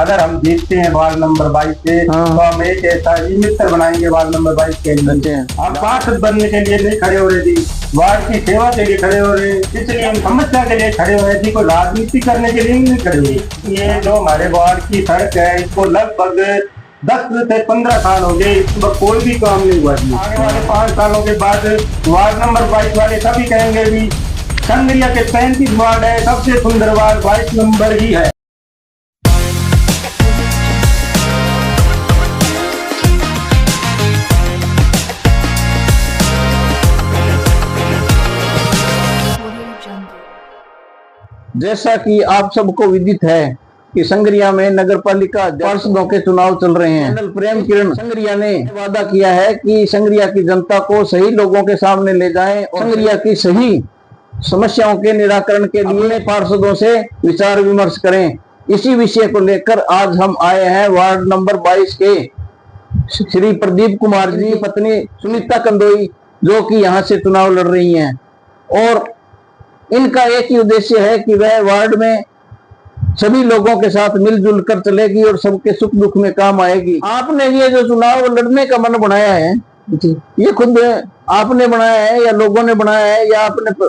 अगर हम जीतते हैं वार्ड नंबर 22 से तो हम एक ऐसा ही मित्र बनाएंगे वार्ड नंबर 22 के लिए। हम पार्षद बनने के लिए नहीं खड़े हो रहे जी, वार्ड की सेवा के लिए खड़े हो रहे हैं, इसलिए हम समस्या के लिए खड़े हो रहे जी, कोई राजनीति करने के लिए नहीं खड़े हुए। ये जो हमारे वार्ड की सड़क है इसको लगभग 10 से 15 साल हो गए, इस पर कोई भी काम नहीं हुआ जी। आने वाले 5 सालों के बाद वार्ड नंबर 22 वाले सभी कहेंगे भी संगरिया के 35 वार्ड है, सबसे सुंदर वार्ड 22 नंबर ही है। जैसा कि आप सबको विदित है कि संगरिया में नगर पालिका पार्षदों के चुनाव चल रहे हैं। जनरल प्रेम किरण संगरिया ने वादा किया है कि संगरिया की जनता को सही लोगों के सामने ले जाएं और संगरिया की सही समस्याओं के निराकरण के लिए पार्षदों से विचार विमर्श करें। इसी विषय को लेकर आज हम आए हैं वार्ड नंबर 22 के श्री प्रदीप कुमार जी पत्नी सुनीता कंदोई, जो कि यहाँ से चुनाव लड़ रही हैं, और इनका एक ही उद्देश्य है कि वह वार्ड में सभी लोगों के साथ मिलजुल कर चलेगी और सबके सुख दुख में काम आएगी। आपने ये जो चुनाव लड़ने का मन बनाया है, ये खुद आपने बनाया है या लोगों ने बनाया है, या आपने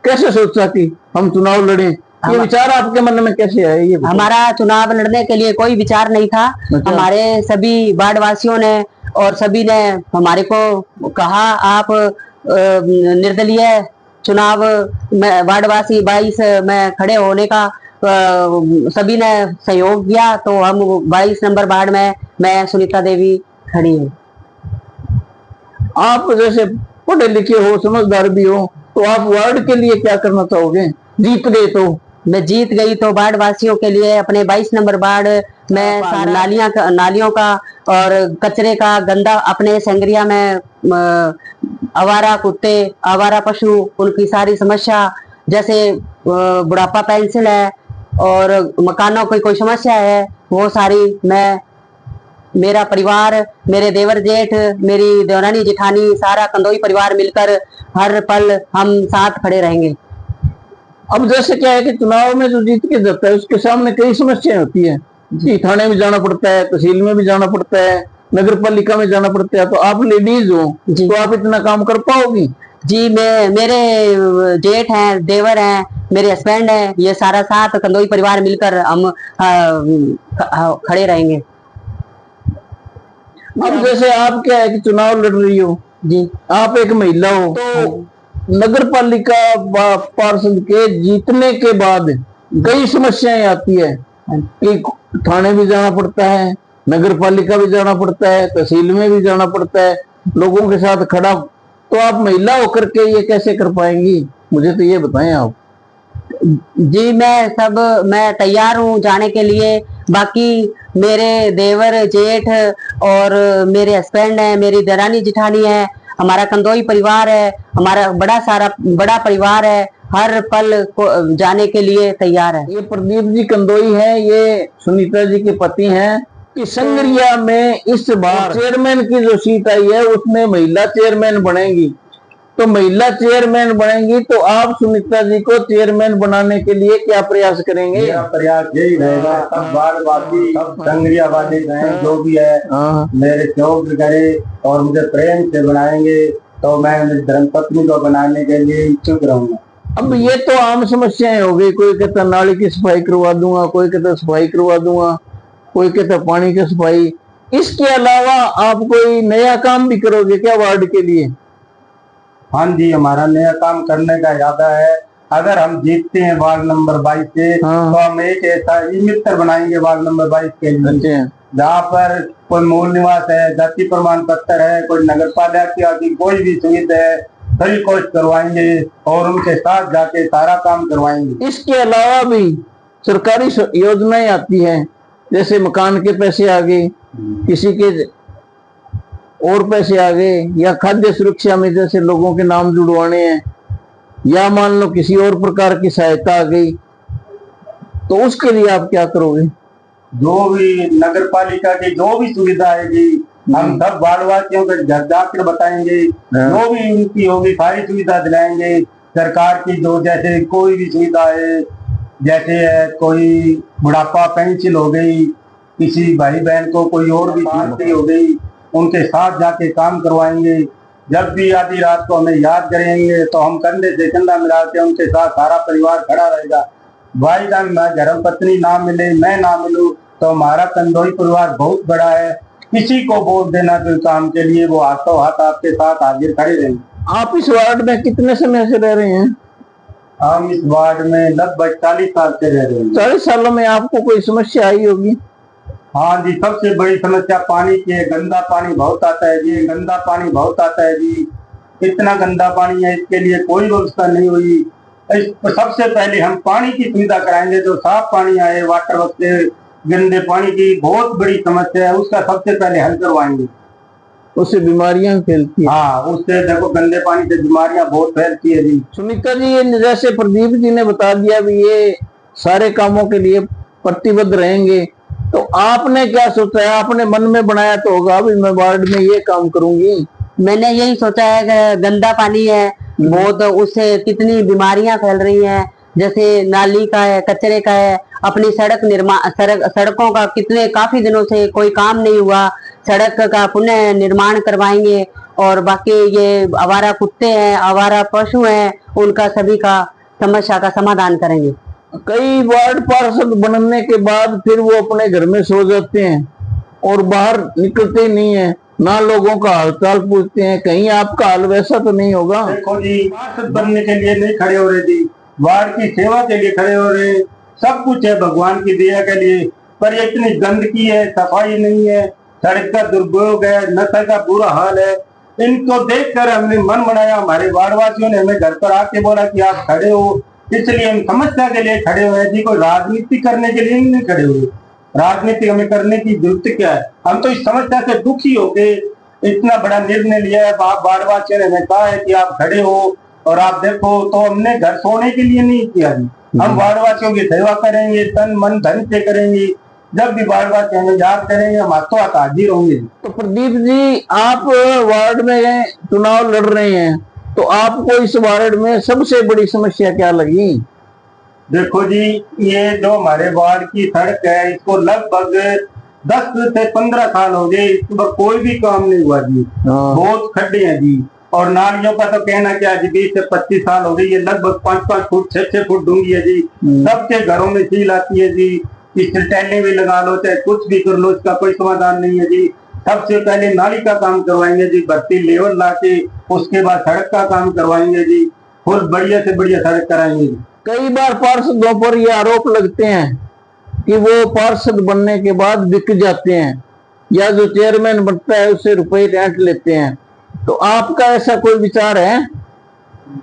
कैसे सोचा कि हम चुनाव लड़ें? ये विचार आपके मन में कैसे है? ये हमारा चुनाव लड़ने के लिए कोई विचार नहीं था। हमारे सभी वार्ड वासियों ने और सभी ने हमारे को कहा, आप निर्दलीय चुनाव में वार्डवासी 22 में खड़े होने का सभी ने सहयोग किया, तो हम 22 नंबर वार्ड में मैं सुनीता देवी खड़ी हूँ। आप जैसे पढ़े लिखे हो, समझदार भी हो, तो आप वार्ड के लिए क्या करना चाहोगे? जीत गए तो? मैं जीत गई तो वार्ड वासियों के लिए अपने 22 नंबर वार्ड में नालियों का और कचरे का गंदा अपने संगरिया में आवारा कुत्ते, आवारा पशु, उनकी सारी समस्या, जैसे बुढ़ापा पेंशन है और मकानों की कोई समस्या है, वो सारी मैं, मेरा परिवार, मेरे देवर जेठ, मेरी देवरानी जेठानी, सारा कंदोई परिवार मिलकर हर पल हम साथ खड़े रहेंगे। अब जैसे क्या है कि चुनाव में जो जीत के जाता है उसके सामने कई समस्याएं होती है कि थाने में जाना पड़ता है, तहसील में भी जाना पड़ता है, नगर पालिका में जाना पड़ता है। तो आप लेडीज हो तो आप इतना काम कर पाओगी? जी, मेरे जेठ हैं, देवर हैं, मेरे हस्बैंड हैं, ये सारा साथ कंदोई परिवार मिलकर हम खड़े रहेंगे। अब जैसे आप क्या है कि चुनाव लड़ रही हो जी, आप एक महिला हो, तो नगर पालिका पार्षद के जीतने के बाद कई समस्याएं आती है कि थाने भी जाना पड़ता है, नगर पालिका भी जाना पड़ता है, तहसील में भी जाना पड़ता है, लोगों के साथ खड़ा। तो आप महिला होकर के ये कैसे कर पाएंगी? मुझे तो ये बताएं आप। जी, मैं तैयार हूँ जाने के लिए। बाकी मेरे देवर जेठ और मेरे हस्बैंड है, मेरी देरानी जिठानी है, हमारा कंदोई परिवार है, हमारा बड़ा परिवार है, हर पल को जाने के लिए तैयार है। ये प्रदीप जी कंदोई है, ये सुनीता जी के पति हैं। कि संगरिया में इस बार चेयरमैन की जो सीट आई है उसमें महिला चेयरमैन बनेगी, तो महिला चेयरमैन बनेंगी तो आप सुनीता जी को चेयरमैन बनाने के लिए क्या प्रयास करेंगे? मेरा प्रयास यही रहेगा, सब वार्डवासी, सब संगरिया वाले जो भी है मेरे सहयोग करे और मुझे प्रेम से बनाएंगे, तो मैं मेरी धर्मपत्नी को बनाने के लिए इच्छुक रहूंगा। अब ये तो आम समस्याएं हो गई, कोई कहता नाली की सफाई करवा दूंगा, कोई कहता सफाई करवा दूंगा, कोई कहता पानी की सफाई। इसके अलावा आप कोई नया काम भी करोगे क्या वार्ड के लिए? हाँ जी, हमारा नया काम करने का इरादा है। अगर हम जीतते हैं वार्ड नंबर 22 से तो हम एक ऐसा ही मित्र बनाएंगे वार्ड नंबर 22 के लिए, जहाँ पर कोई मूल निवास है, जाति प्रमाण पत्र है, कोई नगर पालिका की कोई भी सुविधा है, सभी कोशिश करवाएंगे और उनके साथ जाके सारा काम करवाएंगे। इसके अलावा भी सरकारी योजनाएं आती हैं, जैसे मकान के पैसे आ गए, किसी के और पैसे आ गए, या खाद्य सुरक्षा में जैसे लोगों के नाम जुड़वाने हैं, या मान लो किसी और प्रकार की सहायता आ गई, तो उसके लिए आप क्या करोगे? जो भी नगर पालिका की जो भी सुविधा आएगी हम सब वार्डवासियों को घर जाकर बताएंगे, जो भी उनकी होगी सारी सुविधा दिलाएंगे। सरकार की जो जैसे कोई भी सुविधा है, जैसे कोई बुढ़ापा पेंशन हो गई, किसी भाई बहन को कोई और भी बीमारी हो गई, उनके साथ जाके काम करवाएंगे। जब भी आधी रात को हमें याद करेंगे तो हम कंधे से कंधा मिला के उनके साथ सारा परिवार खड़ा रहेगा। भाई जान धर्म पत्नी ना मिले, मैं ना मिलूं, तो हमारा कंदोई परिवार बहुत बड़ा है। किसी को वोट देना कोई काम के लिए, वो हाथों हाथ आपके साथ हाजिर खड़े रहेंगे। आप इस वार्ड में कितने समय से रह रहे हैं? हम इस वार्ड में लगभग 40 साल से रह रहे हैं। 40 सालों में आपको कोई समस्या आई होगी? हाँ जी, सबसे बड़ी समस्या पानी की है। गंदा पानी बहुत आता है जी, गंदा पानी बहुत आता है जी। इतना गंदा पानी है, इसके लिए कोई व्यवस्था नहीं हुई। सबसे पहले हम पानी की सुविधा कराएंगे, जो साफ पानी आए। वाटर वर्क से गंदे पानी की बहुत बड़ी समस्या है, उसका सबसे पहले हल करवाएंगे। उससे बीमारियां फैलती है। हाँ, उससे देखो गंदे पानी से बीमारियां बहुत फैलती है जी। सुनीता जी, ये जैसे प्रदीप जी ने बता दिया भी ये सारे कामों के लिए प्रतिबद्ध रहेंगे, तो आपने क्या सोचा है? आपने मन में बनाया तो होगा भी मैं वार्ड में ये काम करूंगी। मैंने यही सोचा है कि गंदा पानी है बहुत, उससे कितनी बीमारियां फैल रही हैं। जैसे नाली का है, कचरे का है, अपनी सड़कों का काफी दिनों से कोई काम नहीं हुआ। सड़क का पुनः निर्माण करवाएंगे। और बाकी ये आवारा कुत्ते हैं, आवारा पशु हैं, उनका सभी का समस्या का समाधान करेंगे। कई वार्ड पार्षद बनने के बाद फिर वो अपने घर में सो जाते हैं और बाहर निकलते नहीं है, ना लोगों का हालचाल पूछते हैं। कहीं आपका हाल वैसा तो नहीं होगा? देखो जी, पार्षद बनने के लिए नहीं खड़े हो रहे जी, वार्ड की सेवा के लिए खड़े हो रहे। सब कुछ है भगवान की दया के लिए, पर ये इतनी गंदगी है, सफाई नहीं है, सड़क का दुरुपयोग है, नशा का बुरा हाल है। इनको देखकर हमने मन बनाया। हमारे वार्ड वासियों ने हमें घर पर आके बोला कि आप खड़े हो, इसलिए हम समस्या के लिए खड़े हुए हैं जी। कोई राजनीति करने के लिए नहीं खड़े हुए। राजनीति हमें करने की जरूरत क्या है? हम तो इस समस्या से दुखी हो गए। इतना बड़ा निर्णय लिया है, आप वार्ड वासियों ने हमें कहा है कि आप खड़े हो और आप देखो, तो हमने घर सोने के लिए नहीं किया जी। हम वार्ड वासियों की सेवा करेंगे, तन मन धन से करेंगे। जब भी वार्ड वासी हमें याद करेंगे, हम हाथों हाथ हाजिर होंगे। तो प्रदीप जी, आप वार्ड में चुनाव लड़ रहे हैं, तो आपको इस वार्ड में सबसे बड़ी समस्या क्या लगी? देखो जी, ये जो हमारे वार्ड की सड़क है, इसको लगभग 10 से 15 साल हो गए, इस पर कोई भी काम नहीं हुआ जी। बहुत खड्डे हैं जी। और नालियों का तो कहना क्या जी, 20 से 25 साल हो गई, ये लगभग 5-5 फुट 6-6 फुट डूंगी है जी। सबके घरों में सील आती है जी। इससे टैलें भी लगा लो, चाहे कुछ भी कर लो, इसका कोई समाधान नहीं है जी। सबसे पहले नाली का काम करवाएंगे जी, भर्ती लेवल ला के, उसके बाद सड़क का काम करवाएंगे जी। फुल बढ़िया से बढ़िया सड़क कराएंगे जी। कई बार पार्षदों पर ये आरोप लगते हैं कि वो पार्षद बनने के बाद बिक जाते हैं, या जो चेयरमैन बनता है उससे रुपए रेंट लेते हैं। तो आपका ऐसा कोई विचार है?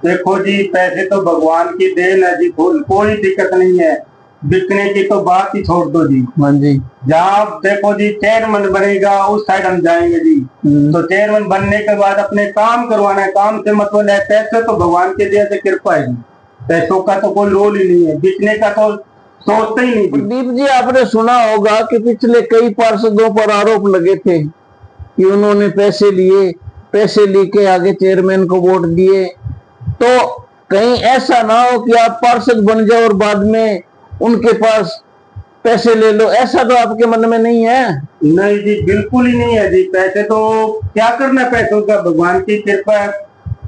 देखो जी, पैसे तो भगवान की देन है जी, कोई दिक्कत नहीं है। बिकने की तो बात ही छोड़ दो जी। हाँ जी। जहाँ देखो जी, चेयरमैन बनेगा उस साइड हम जाएंगे जी। तो चेयरमैन बनने के बाद अपने काम करवाना है, काम से मतलब है। पैसे तो भगवान के दया से कृपा है जी, पैसों का तो कोई रोल ही नहीं है। बिकने का तो सोचते ही नहीं। प्रदीप जी, आपने सुना होगा कि पिछले कई पार्षदों पर आरोप लगे थे कि उन्होंने पैसे लिए, पैसे लेके आगे चेयरमैन को वोट दिए। तो कहीं ऐसा ना हो कि आप पार्षद बन जाओ और बाद में उनके पास पैसे ले लो, ऐसा तो आपके मन में नहीं है? नहीं जी, बिल्कुल ही नहीं है जी। पैसे तो क्या करना, पैसों का भगवान की कृपा है,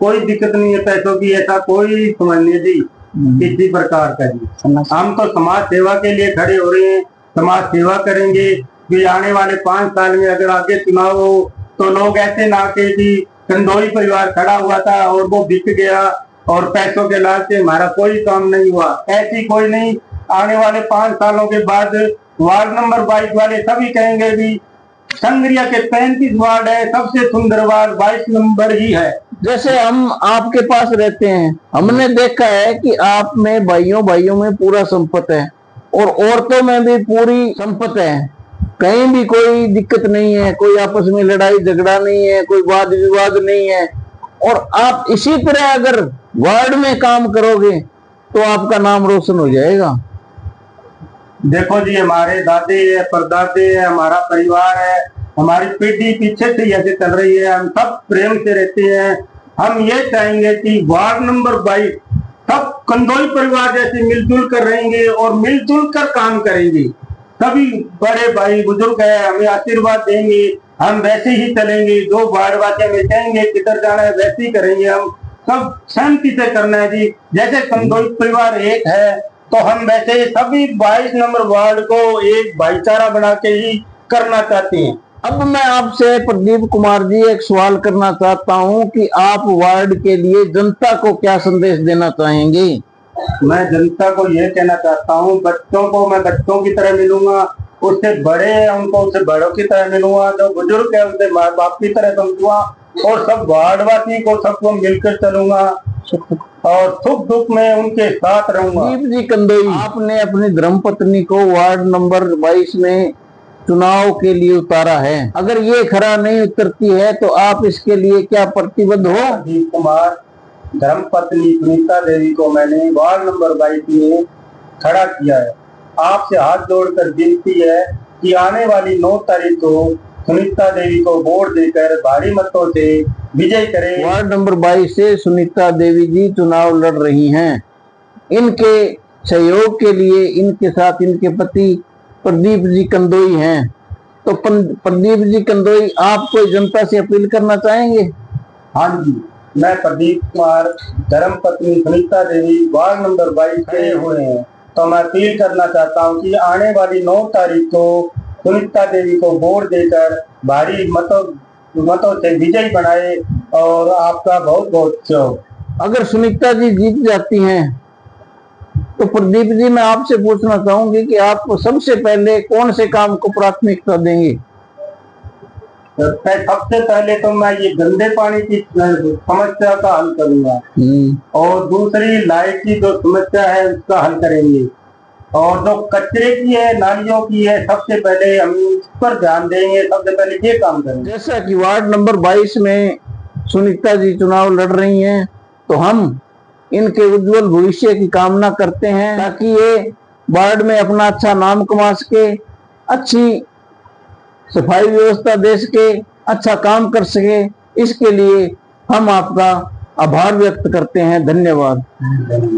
कोई दिक्कत नहीं है पैसों की। ऐसा कोई समझ नहीं जी किसी प्रकार का जी। हम तो समाज सेवा के लिए खड़े हो रहे हैं, समाज सेवा करेंगे। कि आने वाले 5 साल में अगर आगे चुनाव हो तो लोग ऐसे ना के कि कंदोई परिवार खड़ा हुआ था और वो बिक गया और पैसों के लालच से हमारा कोई काम नहीं हुआ। ऐसी कोई नहीं। आने वाले 5 सालों के बाद वार्ड नंबर 22 वाले सभी कहेंगे भी संगरिया के 35 वार्ड है, सबसे सुंदर वार्ड 22 नंबर ही है। जैसे हम आपके पास रहते हैं, हमने देखा है कि आप में भाइयों में पूरा संपत है और औरतों में भी पूरी संपत है। कहीं भी कोई दिक्कत नहीं है, कोई आपस में लड़ाई झगड़ा नहीं है, कोई वाद विवाद नहीं है। और आप इसी तरह अगर वार्ड में काम करोगे तो आपका नाम रोशन हो जाएगा। देखो जी, हमारे दादे है, परदादे है, हमारा परिवार है, हमारी पीढ़ी पीछे से ऐसे चल रही है। हम सब प्रेम से रहते हैं। हम ये चाहेंगे कि वार्ड नंबर 22 सब कंदोई परिवार जैसे मिलजुल कर रहेंगे और मिलजुल कर काम करेंगे। सभी बड़े भाई बुजुर्ग है, हमें आशीर्वाद देंगे, हम वैसे ही चलेंगे। जो वार्ड वासी हमें कहेंगे किधर जाना है वैसे ही करेंगे। हम सब शांति से करना है जी। जैसे कंदोई परिवार एक है तो हम वैसे सभी 22 नंबर वार्ड को एक भाईचारा बना के ही करना चाहते हैं। अब मैं आपसे प्रदीप कुमार जी एक सवाल करना चाहता हूं कि आप वार्ड के लिए जनता को क्या संदेश देना चाहेंगे? मैं जनता को यह कहना चाहता हूँ, बच्चों को मैं बच्चों की तरह मिलूंगा, उससे बड़े हैं उनको उससे बड़ों की तरह मिलूंगा, जो बुजुर्ग है उनसे माँ बाप की तरह समझूंगा, और सब वार्डवासी को सबको मिलकर चलूंगा और सुख दुख में उनके साथ रहूंगा। प्रदीप जी कंदोई, आपने अपनी धर्मपत्नी को वार्ड नंबर 22 में चुनाव के लिए उतारा है। अगर ये खरा नहीं उतरती है तो आप इसके लिए क्या प्रतिबद्ध हो? प्रदीप कुमार धर्मपत्नी सुनीता देवी को मैंने वार्ड नंबर 22 में खड़ा किया है। आपसे हाथ जोड़कर विनती है कि आने वाली 9 तारीख को सुनीता देवी को वोट देकर भारी मतों से विजय करें। वार्ड नंबर 22 से सुनीता देवी जी चुनाव लड़ रही हैं। इनके सहयोग के लिए इनके साथ इनके पति प्रदीप जी कंदोई हैं। तो प्रदीप जी कंदोई, आप कोई जनता से अपील करना चाहेंगे? हाँ जी, मैं प्रदीप कुमार धर्मपत्नी सुनीता देवी वार्ड नंबर 22 से हुए हैं, तो मैं अपील करना चाहता हूँ कि आने वाली 9 तारीख को सुनीता देवी को वोट देकर भारी मतों से विजय बनाए और आपका बहुत बहुत शुभ। अगर सुनीता जी जीत जाती हैं तो प्रदीप जी मैं आपसे पूछना चाहूंगी कि आप सबसे पहले कौन से काम को प्राथमिकता देंगे? सबसे पहले तो मैं ये गंदे पानी की समस्या का हल करूंगा, और दूसरी लाइट की जो समस्या है उसका हल करेंगे, और जो कचरे की है नालियों की है सबसे पहले हम उस पर ध्यान देंगे। सबसे पहले ये काम करेंगे। जैसा कि वार्ड नंबर 22 में सुनीता जी चुनाव लड़ रही हैं तो हम इनके उज्जवल भविष्य की कामना करते हैं, ताकि ये वार्ड में अपना अच्छा नाम कमा सके, अच्छी सफाई व्यवस्था दे सके, अच्छा काम कर सके। इसके लिए हम आपका आभार व्यक्त करते हैं। धन्यवाद।